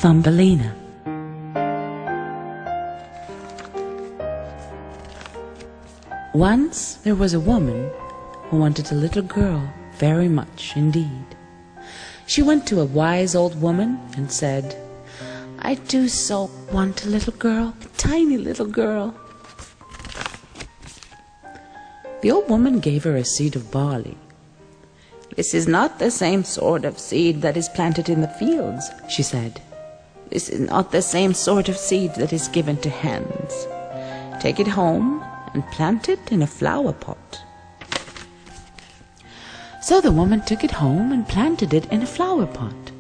Thumbelina. Once there was a woman who wanted a little girl very much indeed. She went to a wise old woman and said, "I do so want a little girl, a tiny little girl." The old woman gave her a seed of barley. "This is not the same sort of seed that is planted in the fields," she said. "This is not the same sort of seed that is given to hens. Take it home and plant it in a flower pot." So the woman took it home and planted it in a flower pot.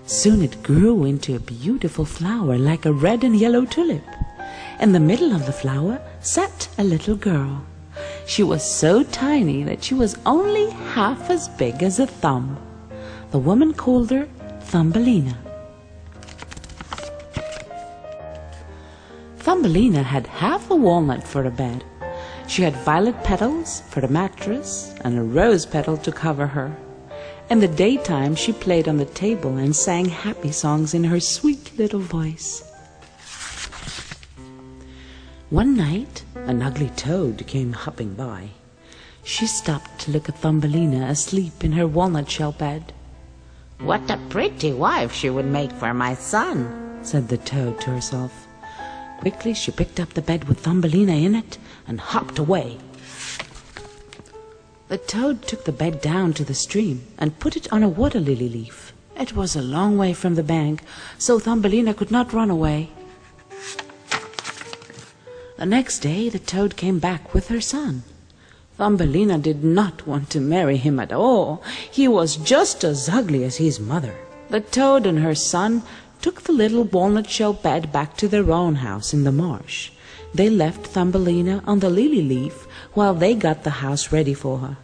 Soon it grew into a beautiful flower like a red and yellow tulip. In the middle of the flower sat a little girl. She was so tiny that she was only half as big as a thumb. The woman called her Thumbelina. Thumbelina had half a walnut for a bed. She had violet petals for a mattress and a rose petal to cover her. In the daytime she played on the table and sang happy songs in her sweet little voice. One night an ugly toad came hopping by. She stopped to look at Thumbelina asleep in her walnut shell bed. "What a pretty wife she would make for my son," said the toad to herself. Quickly she picked up the bed with Thumbelina in it and hopped away. The toad took the bed down to the stream and put it on a water lily leaf. It was a long way from the bank, so Thumbelina could not run away. The next day the toad came back with her son. Thumbelina did not want to marry him at all. He was just as ugly as his mother. The toad and her son took the little walnut shell bed back to their own house in the marsh. They left Thumbelina on the lily leaf while they got the house ready for her.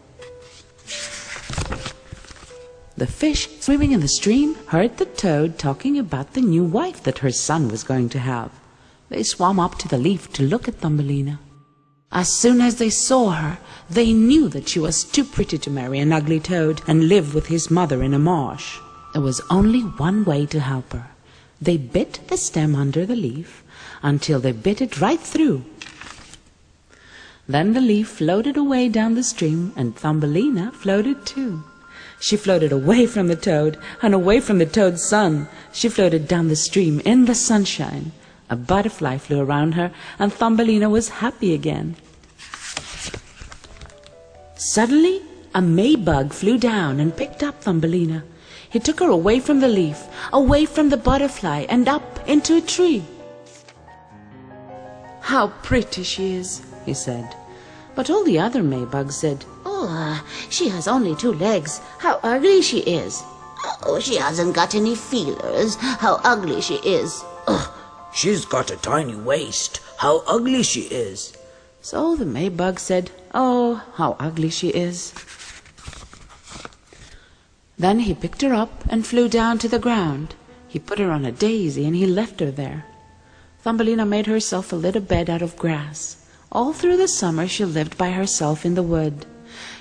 The fish swimming in the stream heard the toad talking about the new wife that her son was going to have. They swam up to the leaf to look at Thumbelina. As soon as they saw her, they knew that she was too pretty to marry an ugly toad and live with his mother in a marsh. There was only one way to help her. They bit the stem under the leaf until they bit it right through. Then the leaf floated away down the stream and Thumbelina floated too. She floated away from the toad and away from the toad's son. She floated down the stream in the sunshine. A butterfly flew around her and Thumbelina was happy again. Suddenly a Maybug flew down and picked up Thumbelina. He took her away from the leaf, away from the butterfly, and up into a tree. "How pretty she is," he said. But all the other Maybugs said, "Oh, she has only 2 legs. How ugly she is. Oh, she hasn't got any feelers. How ugly she is. Oh, she's got a tiny waist. How ugly she is." So the Maybug said, "Oh, how ugly she is." Then he picked her up and flew down to the ground. He put her on a daisy and he left her there. Thumbelina made herself a little bed out of grass. All through the summer she lived by herself in the wood.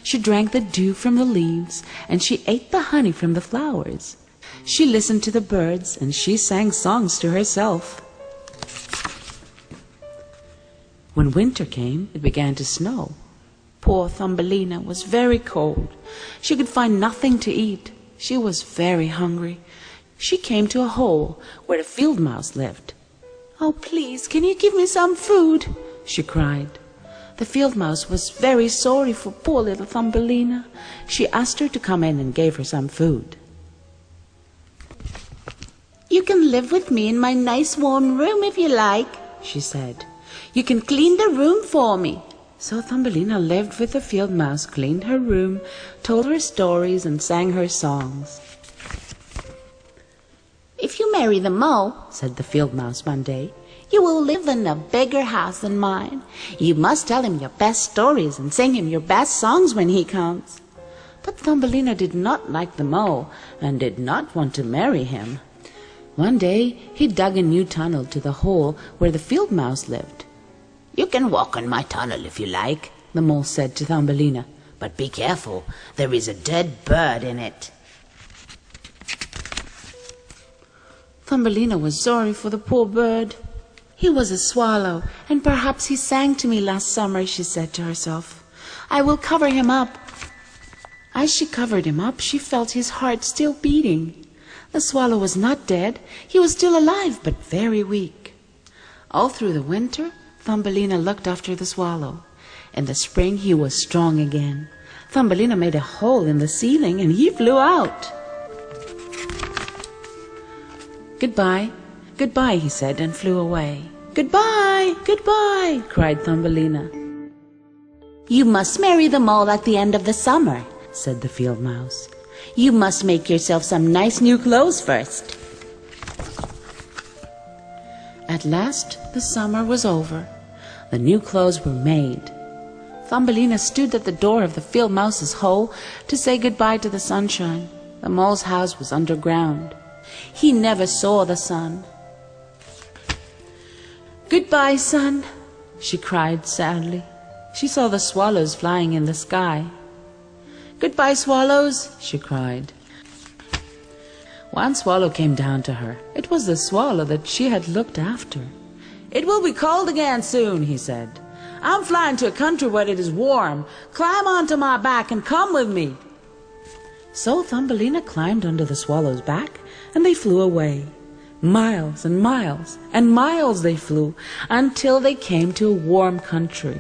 She drank the dew from the leaves and she ate the honey from the flowers. She listened to the birds and she sang songs to herself. When winter came, it began to snow. Poor Thumbelina was very cold. She could find nothing to eat. She was very hungry. She came to a hole where a field mouse lived. "Oh, please, can you give me some food?" she cried. The field mouse was very sorry for poor little Thumbelina. She asked her to come in and gave her some food. "You can live with me in my nice warm room if you like," she said. "You can clean the room for me." So Thumbelina lived with the field mouse, cleaned her room, told her stories, and sang her songs. "If you marry the mole," said the field mouse one day, "you will live in a bigger house than mine. You must tell him your best stories and sing him your best songs when he comes." But Thumbelina did not like the mole and did not want to marry him. One day he dug a new tunnel to the hole where the field mouse lived. "You can walk in my tunnel if you like," the mole said to Thumbelina, "but be careful, there is a dead bird in it." Thumbelina was sorry for the poor bird. "He was a swallow, and perhaps he sang to me last summer," she said to herself. "I will cover him up." As she covered him up, she felt his heart still beating. The swallow was not dead. He was still alive, but very weak. All through the winter, Thumbelina looked after the swallow. In the spring, he was strong again. Thumbelina made a hole in the ceiling, and he flew out. "Goodbye, goodbye," he said, and flew away. "Goodbye, goodbye," cried Thumbelina. "You must marry the mole at the end of the summer," said the field mouse. "You must make yourself some nice new clothes first." At last the summer was over. The new clothes were made. Thumbelina stood at the door of the field mouse's hole to say goodbye to the sunshine. The mole's house was underground. He never saw the sun. "Goodbye, sun," she cried sadly. She saw the swallows flying in the sky. "Goodbye, swallows," she cried. One swallow came down to her. It was the swallow that she had looked after. "It will be cold again soon," he said. "I'm flying to a country where it is warm. Climb onto my back and come with me." So Thumbelina climbed onto the swallow's back, and they flew away. Miles and miles and miles they flew, until they came to a warm country.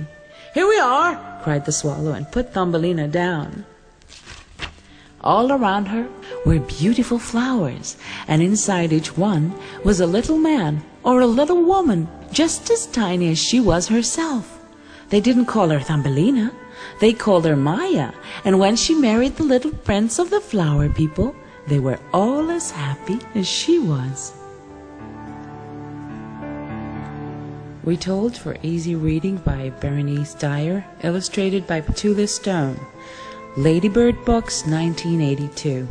"Here we are," cried the swallow, and put Thumbelina down. All around her were beautiful flowers, and inside each one was a little man or a little woman, just as tiny as she was herself. They didn't call her Thumbelina. They called her Maya, and when she married the little prince of the flower people, they were all as happy as she was. Retold for easy reading by Berenice Dyer, illustrated by Petula Stone. Ladybird Books, 1982.